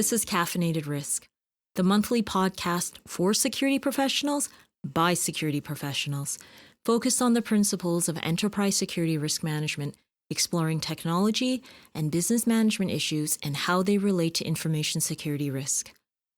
This is Caffeinated Risk, the monthly podcast for security professionals by security professionals, focused on the principles of enterprise security risk management, exploring technology and business management issues and how they relate to information security risk.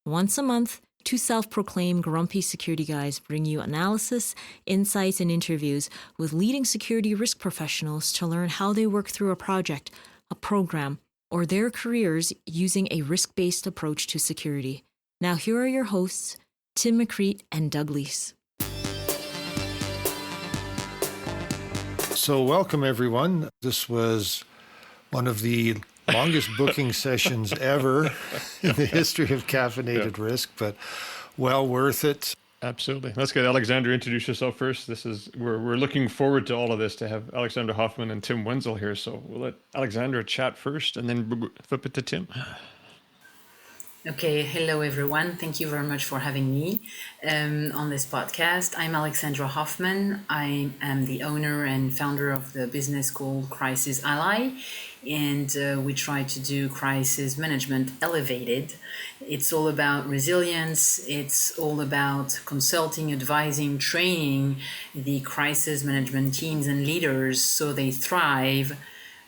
Once a month, two self-proclaimed grumpy security guys bring you analysis, insights, and interviews with leading security risk professionals to learn how they work through a project, a program, or their careers using a risk-based approach to security. Now here are your hosts, Tim McCreet and Doug Leese. So welcome, everyone. This was one of the longest booking sessions ever in the history of Caffeinated Risk, but well worth it. Absolutely. Let's get Alexandra introduce yourself first. We're looking forward to all of this, to have Alexandra Hoffman and Tim Wenzel here. So we'll let Alexandra chat first and then flip it to Tim. Okay, hello everyone. Thank you very much for having me on this podcast. I'm Alexandra Hoffman. I am the owner and founder of the business called Crisis Ally, and we try to do crisis management elevated. It's all about resilience. It's all about consulting, advising, training the crisis management teams and leaders so they thrive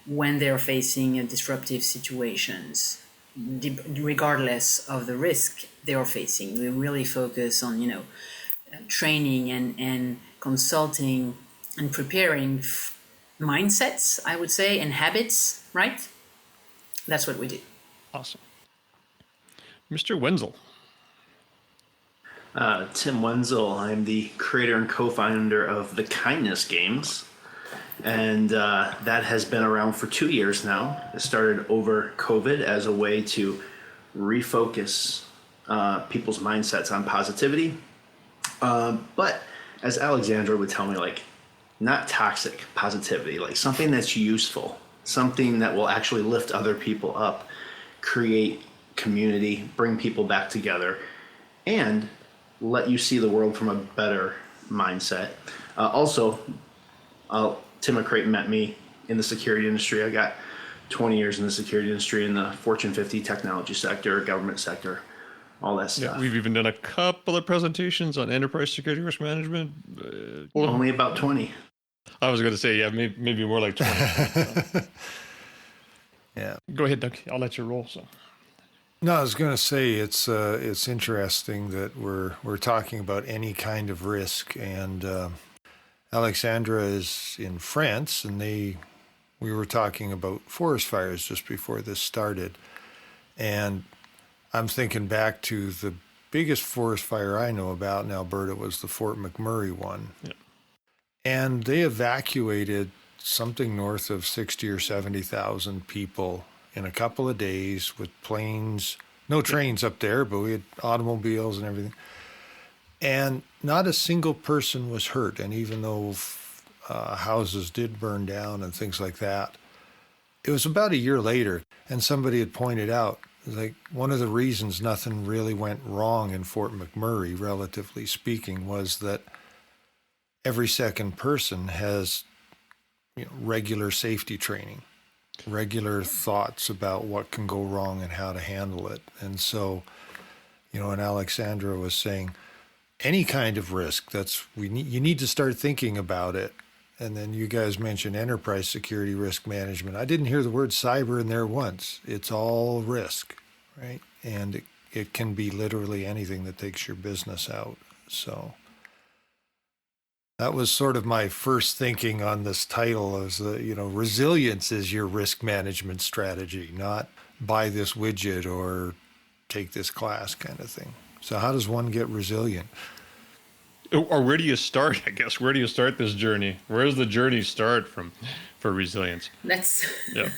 when they're facing disruptive situations, regardless of the risk they are facing. We really focus on, training and consulting and preparing mindsets, I would say, and habits, right? That's what we do. Awesome. Mr. Wenzel. Tim Wenzel. I'm the creator and co-founder of the Kindness Games. And that has been around for 2 years now. It started over COVID as a way to refocus people's mindsets on positivity. But as Alexandra would tell me, not toxic positivity, something that's useful, something that will actually lift other people up, create community, bring people back together, and let you see the world from a better mindset. Tim McCreat met me in the security industry. I got 20 years in the security industry in the Fortune 50 technology sector, government sector, all that stuff. Yeah, we've even done a couple of presentations on enterprise security risk management. Only about 20. I was going to say, maybe more like 20. Yeah. Go ahead, Doug. I'll let you roll. So. No, I was going to say it's interesting that we're talking about any kind of risk, and Alexandra is in France, and we were talking about forest fires just before this started. And I'm thinking back to the biggest forest fire I know about in Alberta was the Fort McMurray one. Yeah. And they evacuated something north of 60 or 70,000 people in a couple of days with planes, no trains up there, but we had automobiles and everything. And not a single person was hurt. And even though houses did burn down and things like that, it was about a year later, and somebody had pointed out, one of the reasons nothing really went wrong in Fort McMurray, relatively speaking, was that every second person has regular safety training, regular thoughts about what can go wrong and how to handle it. And so, and Alexandra was saying, any kind of risk, you need to start thinking about it. And then you guys mentioned enterprise security risk management. I didn't hear the word cyber in there once. It's all risk, right? And it can be literally anything that takes your business out. So that was sort of my first thinking on this title, as resilience is your risk management strategy, not buy this widget or take this class kind of thing. So how does one get resilient? Or where do you start, I guess? Where do you start this journey? Where does the journey start for resilience? Yeah.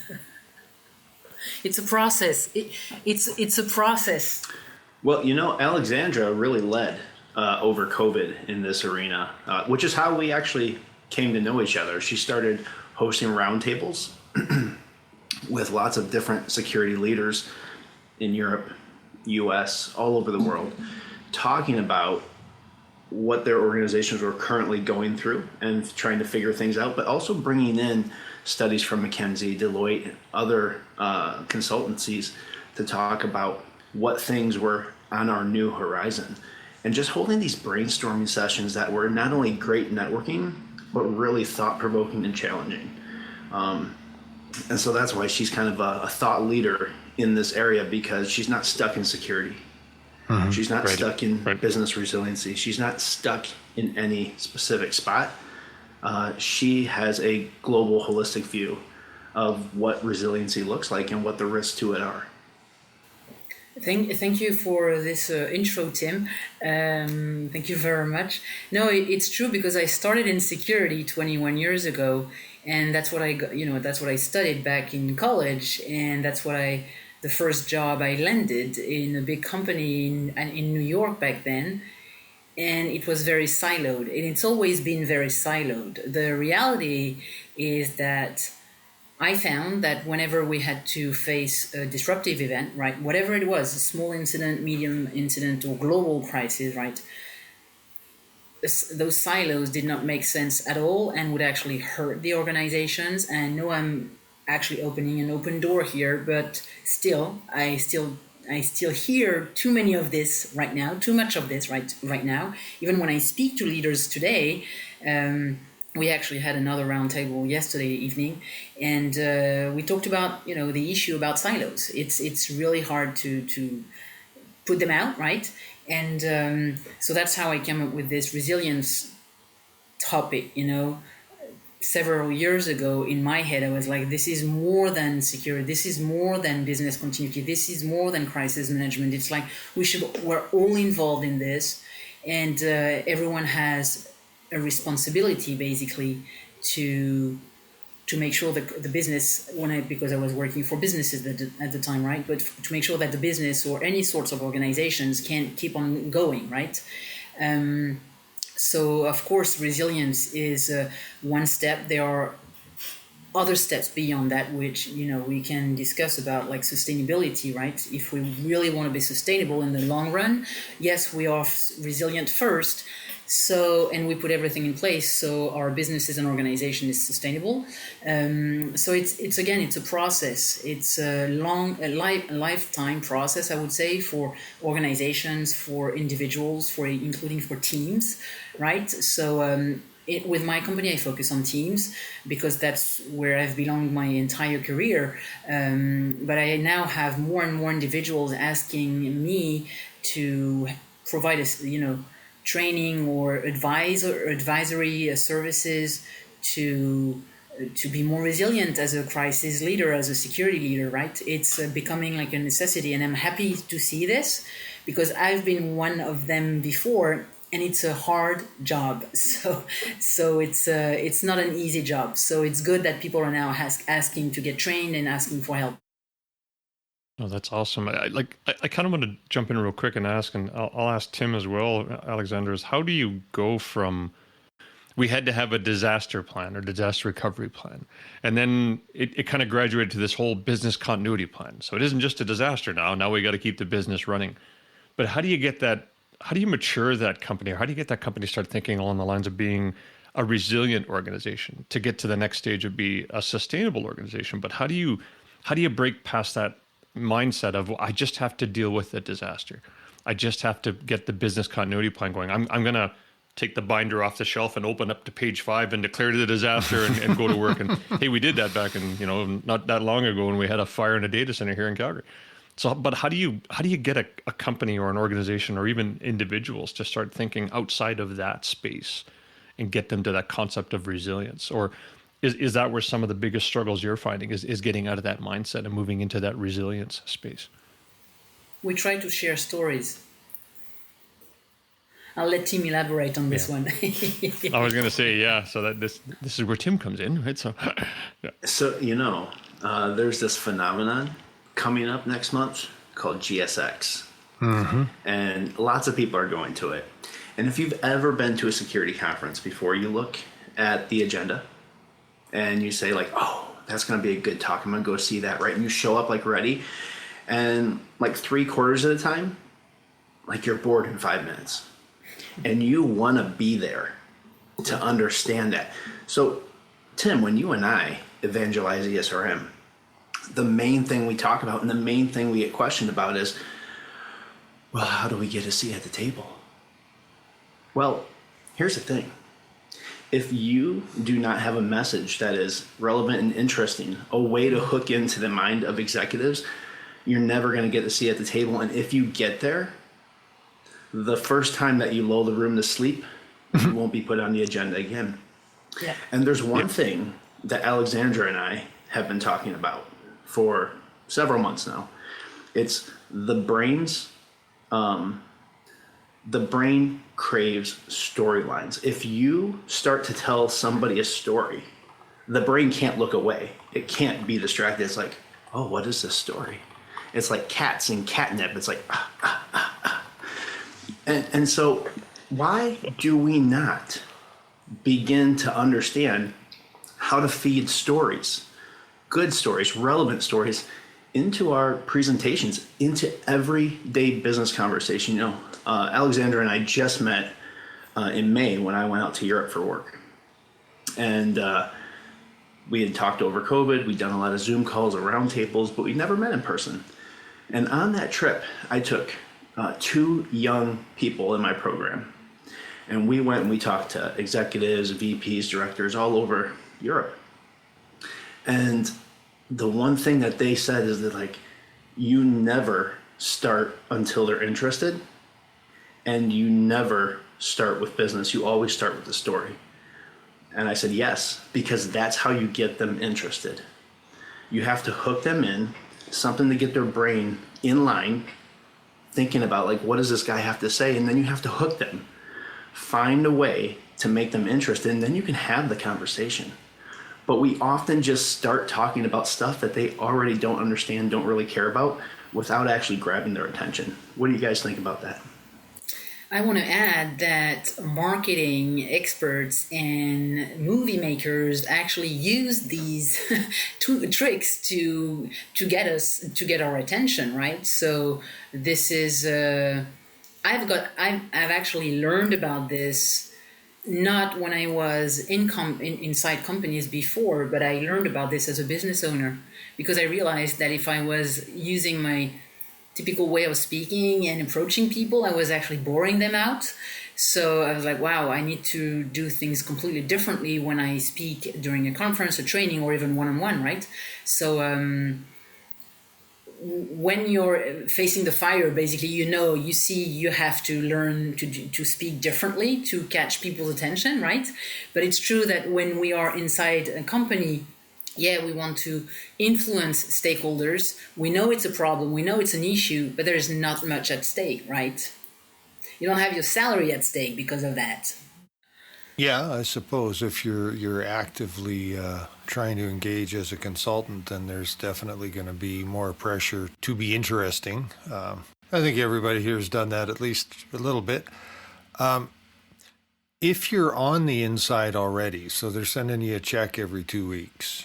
It's a process. It's a process. Well, Alexandra really led over COVID in this arena, which is how we actually came to know each other. She started hosting roundtables with lots of different security leaders in Europe, US, all over the world, talking about what their organizations were currently going through and trying to figure things out, but also bringing in studies from McKinsey, Deloitte, other consultancies to talk about what things were on our new horizon. And just holding these brainstorming sessions that were not only great networking, but really thought-provoking and challenging. And so that's why she's kind of a thought leader in this area, because she's not stuck in security. She's not stuck in business resiliency. She's not stuck in any specific spot. She has a global, holistic view of what resiliency looks like and what the risks to it are. Thank you for this intro, Tim. Thank you very much. No, it's true, because I started in security 21 years ago, and that's what that's what I studied back in college, and that's what the first job I landed in a big company in New York back then, and it was very siloed, and it's always been very siloed. The reality is that I found that whenever we had to face a disruptive event, right, whatever it was, a small incident, medium incident, or global crisis, right, those silos did not make sense at all and would actually hurt the organizations. And no, I'm actually opening an open door here, but still, I still hear too many of this right now, too much of this right now. Even when I speak to leaders today, we actually had another roundtable yesterday evening, and we talked about the issue about silos. It's really hard to put them out, right? And so that's how I came up with this resilience topic. Several years ago, in my head, I was like, this is more than security. This is more than business continuity. This is more than crisis management. It's like we're all involved in this, and everyone has a responsibility, basically, to make sure that the business, because I was working for businesses at the time, right? But to make sure that the business or any sorts of organizations can keep on going, right? So of course, resilience is one step. There are other steps beyond that, which we can discuss about, like sustainability, right? If we really want to be sustainable in the long run, yes, we are resilient first. So, and we put everything in place so our businesses and organization is sustainable. So it's a process. It's a lifetime process, I would say, for organizations, for individuals, including for teams, right? So with my company, I focus on teams because that's where I've belonged my entire career. But I now have more and more individuals asking me to provide training or advisory services to be more resilient as a crisis leader, as a security leader, right? It's becoming like a necessity, and I'm happy to see this because I've been one of them before, and it's a hard job. So it's not an easy job. So it's good that people are now asking to get trained and asking for help. Oh, that's awesome. I kind of want to jump in real quick and ask, and I'll ask Tim as well, Alexander, is how do you go from, we had to have a disaster plan or disaster recovery plan, and then it kind of graduated to this whole business continuity plan. So it isn't just a disaster now we got to keep the business running. But how do you get that, how do you mature that company, or how do you get that company to start thinking along the lines of being a resilient organization to get to the next stage of be a sustainable organization? But how do you break past that mindset of, I just have to deal with the disaster. I just have to get the business continuity plan going. I'm going to take the binder off the shelf and open up to page 5 and declare the disaster and go to work. And hey, we did that back in, not that long ago when we had a fire in a data center here in Calgary. So, but how do you get a company or an organization or even individuals to start thinking outside of that space and get them to that concept of resilience? Or is that where some of the biggest struggles you're finding is getting out of that mindset and moving into that resilience space? We try to share stories. I'll let Tim elaborate on this one. I was going to say, yeah. So that this is where Tim comes in, right? So, yeah. So there's this phenomenon coming up next month called GSX, and lots of people are going to it. And if you've ever been to a security conference before, you look at the agenda and you say like, oh, that's going to be a good talk. I'm going to go see that, right? And you show up like ready, and like 3/4 of the time, like you're bored in 5 minutes. And you want to be there to understand that. So, Tim, when you and I evangelize ESRM, the main thing we talk about and the main thing we get questioned about is, well, how do we get a seat at the table? Well, here's the thing. If you do not have a message that is relevant and interesting, a way to hook into the mind of executives, you're never going to get a seat at the table. And if you get there, the first time that you lull the room to sleep, you won't be put on the agenda again. Yeah. And there's one thing that Alexandra and I have been talking about for several months now. It's the brain craves storylines. If you start to tell somebody a story, the brain can't look away. It can't be distracted. It's like, oh, what is this story? It's like cats and catnip. It's like, And so why do we not begin to understand how to feed stories, good stories, relevant stories, into our presentations, into everyday business conversation? You know, Alexandra and I just met in May when I went out to Europe for work. And we had talked over COVID. We'd done a lot of Zoom calls or roundtables, but we'd never met in person. And on that trip, I took 2 young people in my program. And we went and we talked to executives, VPs, directors all over Europe. And the one thing that they said is that, like, you never start until they're interested, and you never start with business. You always start with the story. And I said, yes, because that's how you get them interested. You have to hook them in, something to get their brain in line, thinking about, like, what does this guy have to say? And then you have to hook them. Find a way to make them interested, and then you can have the conversation. But we often just start talking about stuff that they already don't understand, don't really care about, without actually grabbing their attention. What do you guys think about that? I want to add that marketing experts and movie makers actually use these tricks to get our attention, right? So this is I've actually learned about this not when I was inside companies before, but I learned about this as a business owner, because I realized that if I was using my typical way of speaking and approaching people, I was actually boring them out. So I was like, wow, I need to do things completely differently when I speak during a conference or training or even one-on-one, right? So when you're facing the fire, basically, you have to learn to speak differently to catch people's attention, right? But it's true that when we are inside a company, we want to influence stakeholders. We know it's a problem, we know it's an issue, but there's not much at stake, right? You don't have your salary at stake because of that. Yeah, I suppose if you're actively trying to engage as a consultant, then there's definitely going to be more pressure to be interesting. I think everybody here has done that at least a little bit. If you're on the inside already, so they're sending you a check every 2 weeks,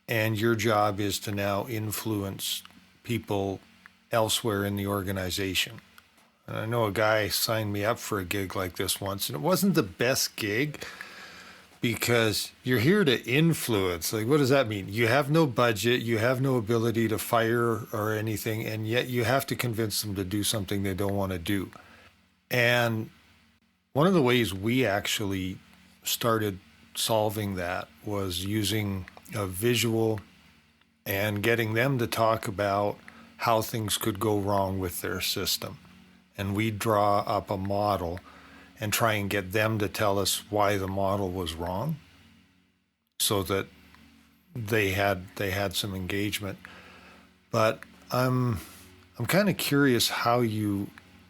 and your job is to now influence people elsewhere in the organization. And I know a guy signed me up for a gig like this once, and it wasn't the best gig because you're here to influence. Like, what does that mean? You have no budget, you have no ability to fire or anything, and yet you have to convince them to do something they don't want to do. And one of the ways we actually started solving that was using a visual and getting them to talk about how things could go wrong with their system. And we draw up a model and try and get them to tell us why the model was wrong, so that they had some engagement. But I'm kind of curious how you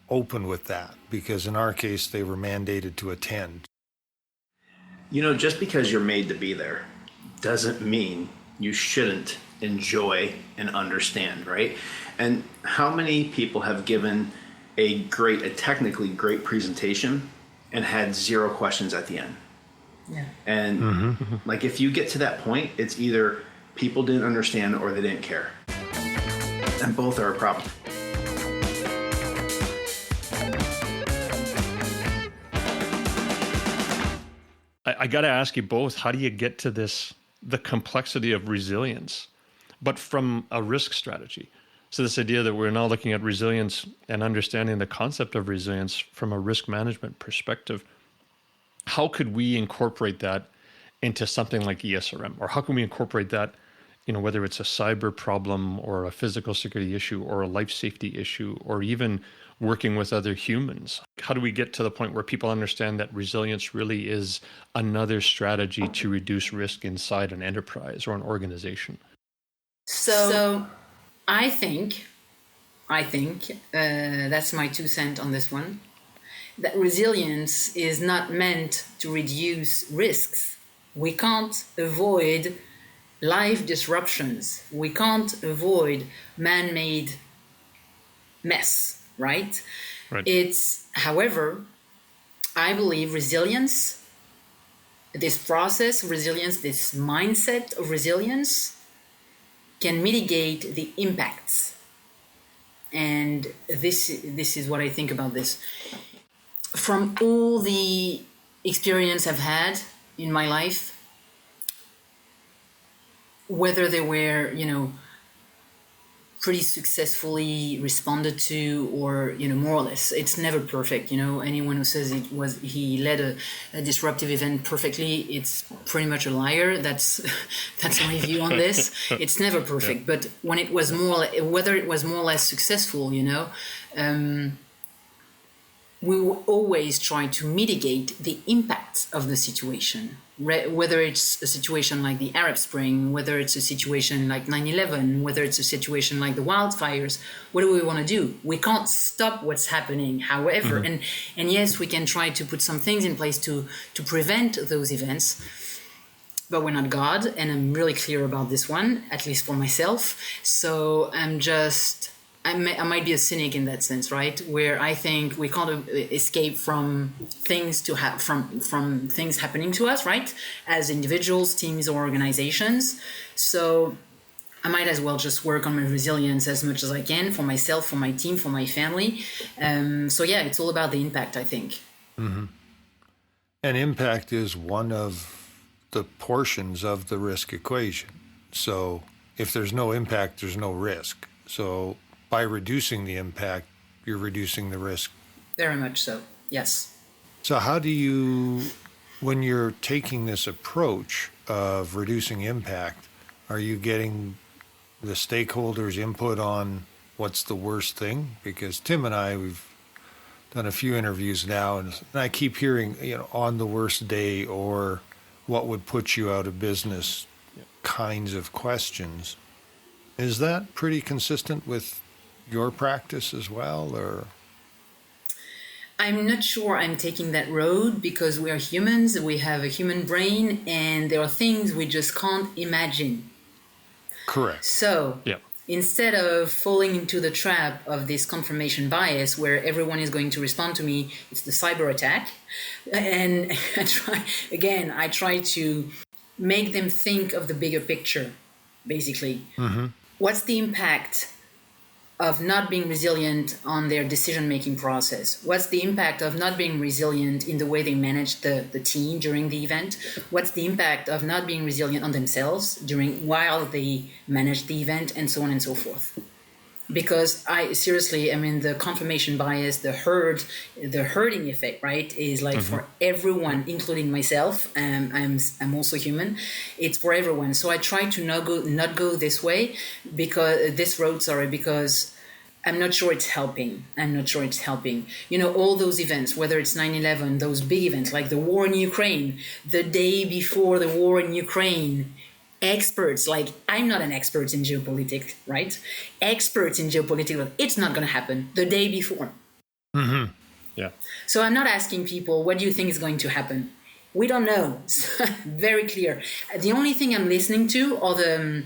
open with that, because in our case they were mandated to attend. You know, just because you're made to be there doesn't mean you shouldn't enjoy and understand, right? And how many people have given a technically great presentation and had 0 questions at the end? Yeah. And like, if you get to that point, it's either people didn't understand or they didn't care. And both are a problem. I got to ask you both, how do you get to the complexity of resilience, but from a risk strategy? So this idea that we're now looking at resilience and understanding the concept of resilience from a risk management perspective, how could we incorporate that into something like ESRM? Or how can we incorporate that, whether it's a cyber problem or a physical security issue or a life safety issue, or even working with other humans? How do we get to the point where people understand that resilience really is another strategy to reduce risk inside an enterprise or an organization? So I think that's my 2 cents on this one, that resilience is not meant to reduce risks. We can't avoid life disruptions. We can't avoid man-made mess, right? However, I believe resilience, this process, resilience, this mindset of resilience can mitigate the impacts. And this is what I think about this. From all the experience I've had in my life, whether they were, pretty successfully responded to, or more or less, it's never perfect. Anyone who says he led a disruptive event perfectly, it's pretty much a liar. That's my view on this. It's never perfect. But when it was whether it was more or less successful, we will always try to mitigate the impacts of the situation, whether it's a situation like the Arab Spring, whether it's a situation like 9/11, whether it's a situation like the wildfires. What do we want to do? We can't stop what's happening, however, and yes, we can try to put some things in place to prevent those events, but we're not God, and I'm really clear about this one, at least for myself. So I might be a cynic in that sense, right? Where I think we can't escape from things from things happening to us, right? As individuals, teams, or organizations. So I might as well just work on my resilience as much as I can for myself, for my team, for my family. So yeah, it's all about the impact, I think. Mm-hmm. And impact is one of the portions of the risk equation. So if there's no impact, there's no risk. So by reducing the impact, you're reducing the risk. Very much so, yes. So how do you, when you're taking this approach of reducing impact, are you getting the stakeholders' input on what's the worst thing? Because Tim and I, we've done a few interviews now, and I keep hearing, on the worst day, or what would put you out of business kinds of questions. Is that pretty consistent with your practice as well, or? I'm not sure I'm taking that road, because we are humans, we have a human brain, and there are things we just can't imagine. Correct. So instead of falling into the trap of this confirmation bias where everyone is going to respond to me, it's the cyber attack, and I try to make them think of the bigger picture, basically. Mm-hmm. What's the impact of not being resilient on their decision-making process? What's the impact of not being resilient in the way they manage the team during the event? What's the impact of not being resilient on themselves while they manage the event, and so on and so forth? Because the confirmation bias, the herding effect, right, is like for everyone, including myself. I'm also human. It's for everyone. So I try to not go this way, because I'm not sure it's helping. All those events, whether it's 9/11, those big events like the war in Ukraine, the day before the war in Ukraine. Experts, I'm not an expert in geopolitics, right? Experts in geopolitics, it's not going to happen the day before. Mm-hmm. Yeah. So I'm not asking people, what do you think is going to happen? We don't know. Very clear. The only thing I'm listening to are the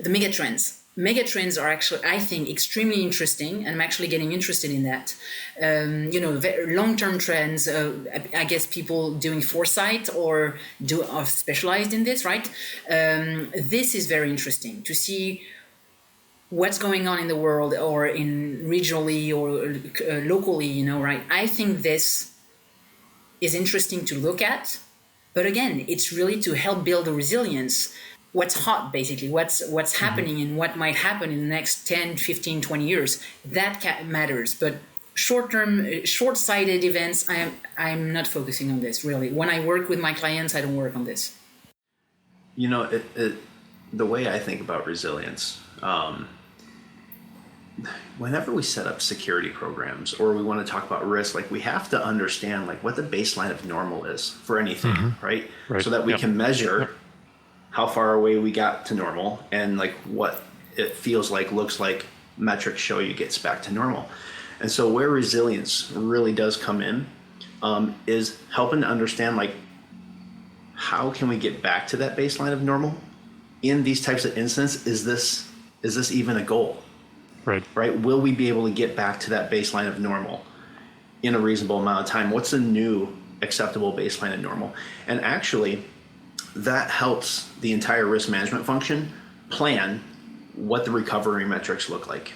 megatrends. Megatrends are actually, I think, extremely interesting, and I'm actually getting interested in that. Long-term trends, I guess people doing foresight or are specialized in this, right? This is very interesting to see what's going on in the world, or in regionally or locally, right? I think this is interesting to look at. But again, it's really to help build the resilience. what's hot, basically, what's happening and what might happen in the next 10, 15, 20 years. That matters. But short-term, short-sighted events, I'm not focusing on this, really. When I work with my clients, I don't work on this. You know, the way I think about resilience, whenever we set up security programs or we want to talk about risk, like we have to understand like what the baseline of normal is for anything, right? So that we can measure how far away we got to normal and like what it feels like, looks like, metrics show you gets back to normal. And so where resilience really does come in is helping to understand like how can we get back to that baseline of normal in these types of incidents. Is this even a goal? Right? Will we be able to get back to that baseline of normal in a reasonable amount of time? What's a new acceptable baseline of normal? And actually, that helps the entire risk management function plan what the recovery metrics look like.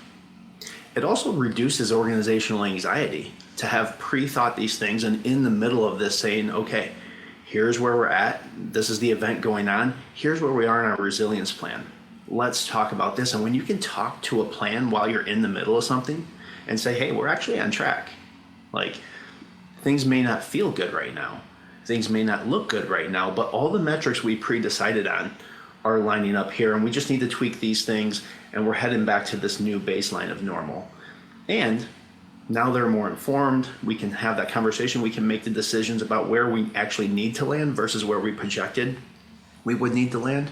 It also reduces organizational anxiety to have pre-thought these things and in the middle of this saying, okay, here's where we're at. This is the event going on. Here's where we are in our resilience plan. Let's talk about this. And when you can talk to a plan while you're in the middle of something and say, hey, we're actually on track. Like, things may not feel good right now. Things may not look good right now, but all the metrics we pre-decided on are lining up here. And we just need to tweak these things. And we're heading back to this new baseline of normal. And now they're more informed. We can have that conversation. We can make the decisions about where we actually need to land versus where we projected we would need to land.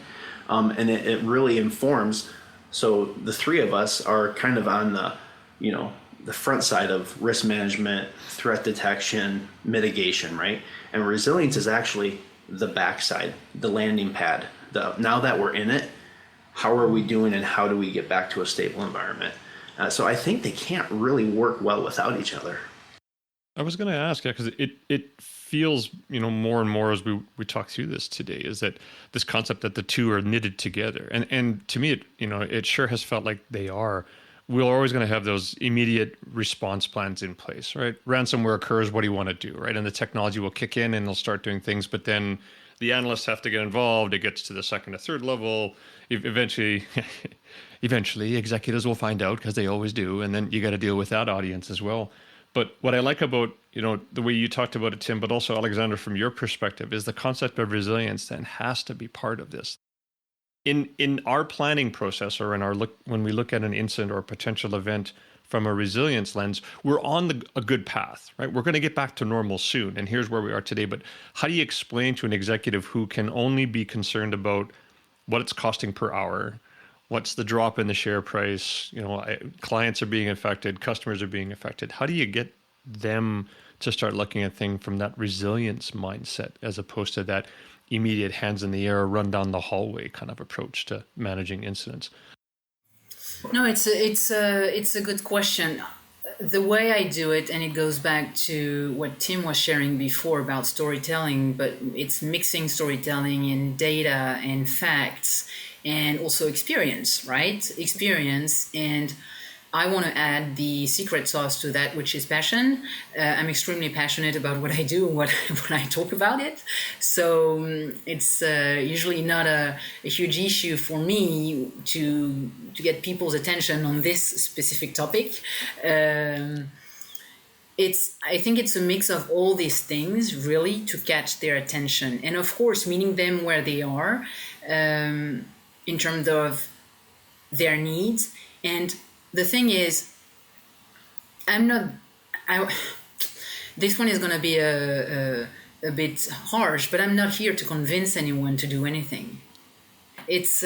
And it really informs. So the three of us are kind of on the front side of risk management, threat detection, mitigation, right? And resilience is actually the backside, the landing pad. Now that we're in it, how are we doing and how do we get back to a stable environment? So I think they can't really work well without each other. I was going to ask, because it feels, more and more as we talk through this today, is that this concept that the two are knitted together. And to me, it sure has felt like they are. We're always going to have those immediate response plans in place, right? Ransomware occurs, what do you want to do, right? And the technology will kick in and they'll start doing things, but then the analysts have to get involved. It gets to the second or third level. Eventually, executives will find out, because they always do. And then you got to deal with that audience as well. But what I like about, the way you talked about it, Tim, but also Alexander, from your perspective, is the concept of resilience then has to be part of this. In our planning process, or when we look at an incident or a potential event from a resilience lens, we're on a good path, right? We're going to get back to normal soon. And here's where we are today. But how do you explain to an executive who can only be concerned about what it's costing per hour? What's the drop in the share price? Clients are being affected, customers are being affected. How do you get them to start looking at things from that resilience mindset, as opposed to that immediate hands in the air, run down the hallway kind of approach to managing incidents? No, it's a good question. The way I do it, and it goes back to what Tim was sharing before about storytelling, but it's mixing storytelling and data and facts and also experience, right? Experience. And I want to add the secret sauce to that, which is passion. I'm extremely passionate about what I do, when I talk about it. So it's usually not a huge issue for me to get people's attention on this specific topic. I think it's a mix of all these things, really, to catch their attention. And of course, meeting them where they are in terms of their needs. And the thing is, this one is going to be a bit harsh, but I'm not here to convince anyone to do anything. It's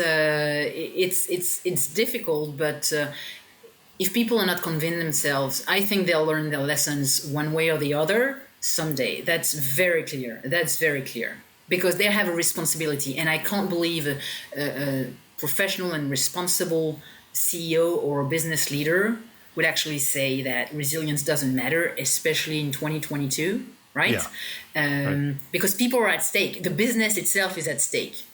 difficult, but if people are not convinced themselves, I think they'll learn their lessons one way or the other someday. That's very clear. Because they have a responsibility, and I can't believe a professional and responsible CEO or business leader would actually say that resilience doesn't matter, especially in 2022, right? Yeah. Because people are at stake. The business itself is at stake.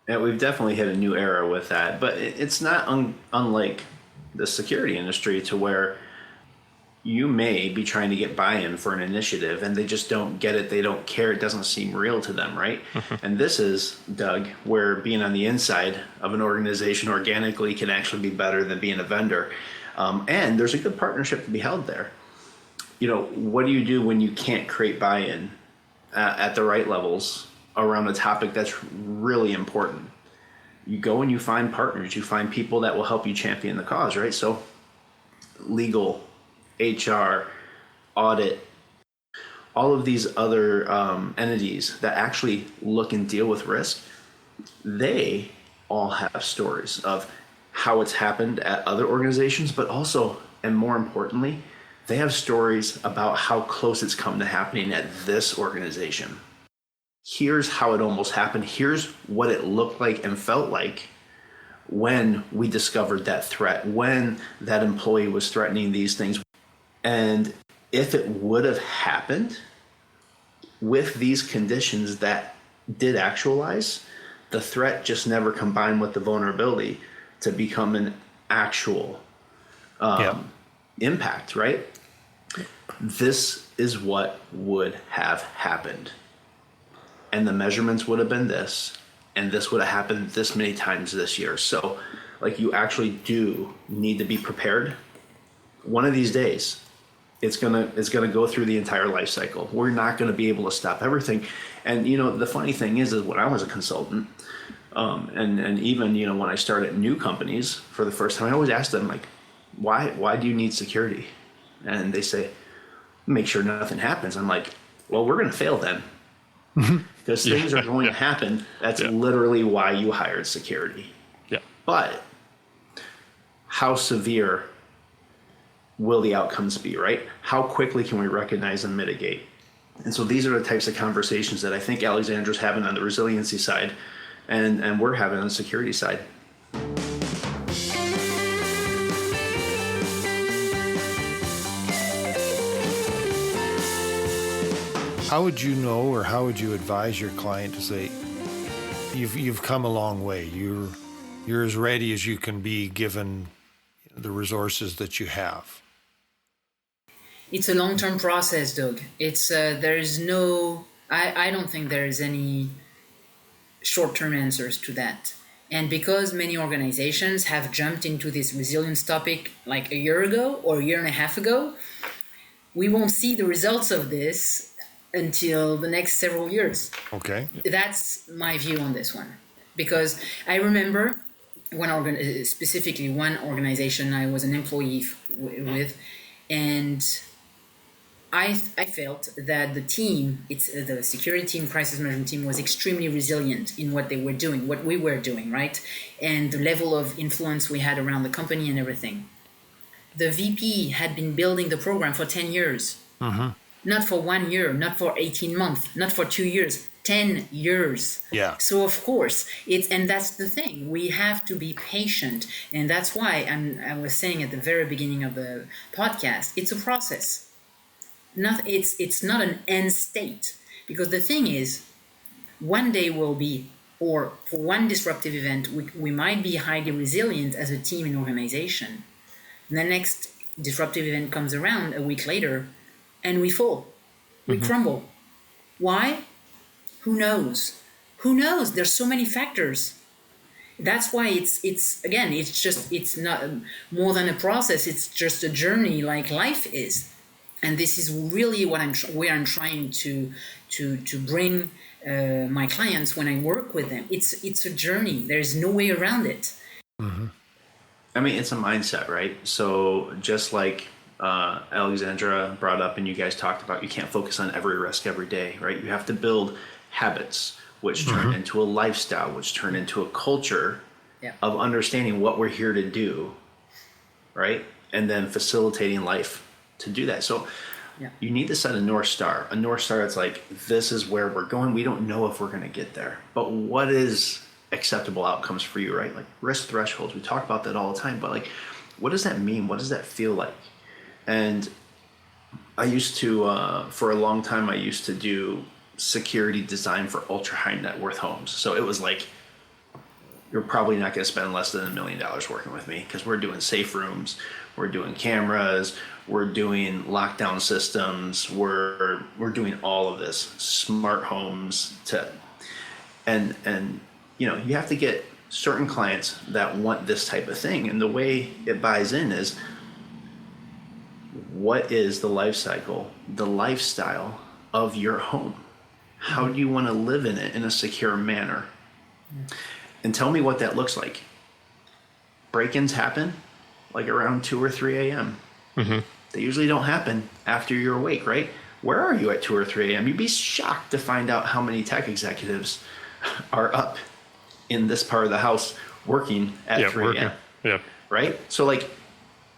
Yeah, we've definitely hit a new era with that, but it's not unlike the security industry, to where you may be trying to get buy-in for an initiative and they just don't get it. They don't care. It doesn't seem real to them, right? And this is, Doug, where being on the inside of an organization organically can actually be better than being a vendor. And there's a good partnership to be held there. You know, what do you do when you can't create buy-in at the right levels around a topic that's really important? You go and you find partners. You find people that will help you champion the cause, right? So legal, HR, audit, all of these other entities that actually look and deal with risk, they all have stories of how it's happened at other organizations, but also, and more importantly, they have stories about how close it's come to happening at this organization. Here's how it almost happened. Here's what it looked like and felt like when we discovered that threat, when that employee was threatening these things. And if it would have happened with these conditions that did actualize, the threat just never combined with the vulnerability to become an actual impact, right? This is what would have happened. And the measurements would have been this, and this would have happened this many times this year. So, like, you actually do need to be prepared. One of these days, it's gonna go through the entire life cycle. We're not gonna be able to stop everything. And you know, the funny thing is when I was a consultant, and even when I started new companies for the first time, I always asked them, like, why do you need security? And they say, make sure nothing happens. I'm like, well, we're gonna fail then. Because things are going to happen. That's literally why you hired security. Yeah. But how severe will the outcomes be, right? How quickly can we recognize and mitigate? And so these are the types of conversations that I think Alexandra's having on the resiliency side, and we're having on the security side. How would you know, or how would you advise your client to say, you've come a long way, you're as ready as you can be given the resources that you have? It's a long-term process, Doug. It's there is no, I don't think there is any short-term answers to that. And because many organizations have jumped into this resilience topic like a year ago or a year and a half ago, we won't see the results of this until the next several years. Okay. That's my view on this one. Because I remember specifically one organization I was an employee with, and I felt that the team, the security team, crisis management team, was extremely resilient in what they were doing, what we were doing, right? And the level of influence we had around the company and everything. The VP had been building the program for 10 years. Mm-hmm. Not for 1 year, not for 18 months, not for 2 years, 10 years. Yeah. So of course, and that's the thing. We have to be patient. And that's why I was saying at the very beginning of the podcast, it's a process. It's not an end state. Because the thing is, one day will be, or for one disruptive event, we might be highly resilient as a team and organization. And the next disruptive event comes around a week later, and we fall. We crumble. Why? Who knows? Who knows? There's so many factors. That's why it's not more than a process. It's just a journey like life is. And this is really what I'm trying to bring my clients when I work with them. It's a journey. There's no way around it. Mm-hmm. I mean, it's a mindset, right? So just like Alexandra brought up and you guys talked about, you can't focus on every risk every day, right? You have to build habits, which turn into a lifestyle, which turn into a culture of understanding what we're here to do, right? And then facilitating life to do that. So you need to set a North Star. A North Star, it's like, this is where we're going. We don't know if we're going to get there, but what is acceptable outcomes for you, right? Like risk thresholds. We talk about that all the time, but like, what does that mean? What does that feel like? And I used to, for a long time, I used to do security design for ultra high net worth homes. So it was like you're probably not going to spend less than $1 million working with me, because we're doing safe rooms, we're doing cameras, we're doing lockdown systems, we're doing all of this, smart homes and you know, you have to get certain clients that want this type of thing. And the way it buys in is, what is the life cycle, the lifestyle of your home? How do you want to live in it in a secure manner? And tell me what that looks like. Break-ins happen like around 2 or 3 a.m. Mm-hmm. They usually don't happen after you're awake, right? Where are you at 2 or 3 a.m.? You'd be shocked to find out how many tech executives are up in this part of the house working at 3 a.m. Yeah. Right? So like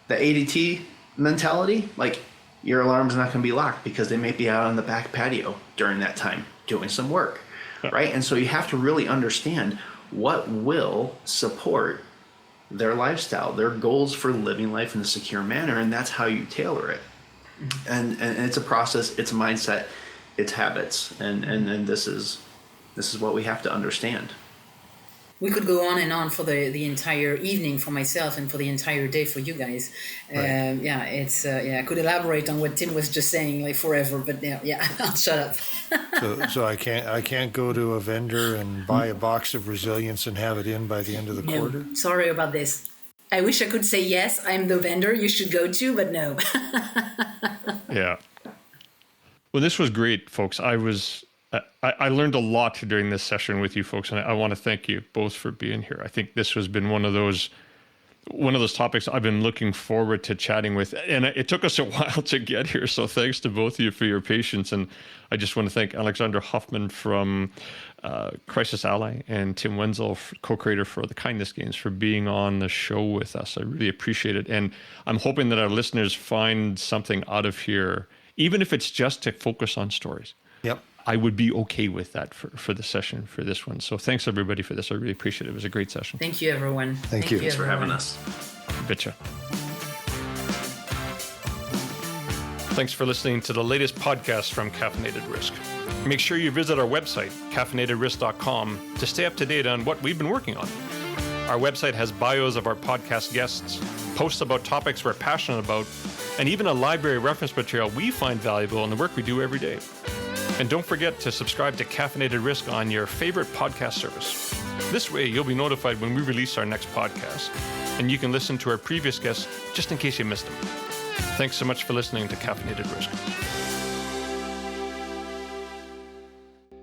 the ADT mentality, like your alarm's not going to be locked because they may be out on the back patio during that time doing some work, right? And so you have to really understand what will support their lifestyle, their goals for living life in a secure manner, and that's how you tailor it. And it's a process, it's a mindset, it's habits, and this is what we have to understand. We could go on and on for the entire evening for myself and for the entire day for you guys. Right. I could elaborate on what Tim was just saying like forever, but yeah, I'll shut up. So I can't go to a vendor and buy a box of resilience and have it in by the end of the quarter? Sorry about this. I wish I could say yes, I'm the vendor you should go to, but no. Yeah. Well, this was great, folks. I learned a lot during this session with you folks, and I want to thank you both for being here. I think this has been one of those topics I've been looking forward to chatting with, and it took us a while to get here. So thanks to both of you for your patience. And I just want to thank Alexander Hoffman from Crisis Ally and Tim Wenzel, co-creator for the Kindness Games, for being on the show with us. I really appreciate it. And I'm hoping that our listeners find something out of here, even if it's just to focus on stories. Yep. I would be okay with that for the session, for this one. So thanks everybody for this. I really appreciate it. It was a great session. Thank you, everyone. Thank you. Thanks for having us. Betcha. Thanks for listening to the latest podcast from Caffeinated Risk. Make sure you visit our website, caffeinatedrisk.com, to stay up to date on what we've been working on. Our website has bios of our podcast guests, posts about topics we're passionate about, and even a library of reference material we find valuable in the work we do every day. And don't forget to subscribe to Caffeinated Risk on your favorite podcast service. This way, you'll be notified when we release our next podcast, and you can listen to our previous guests just in case you missed them. Thanks so much for listening to Caffeinated Risk.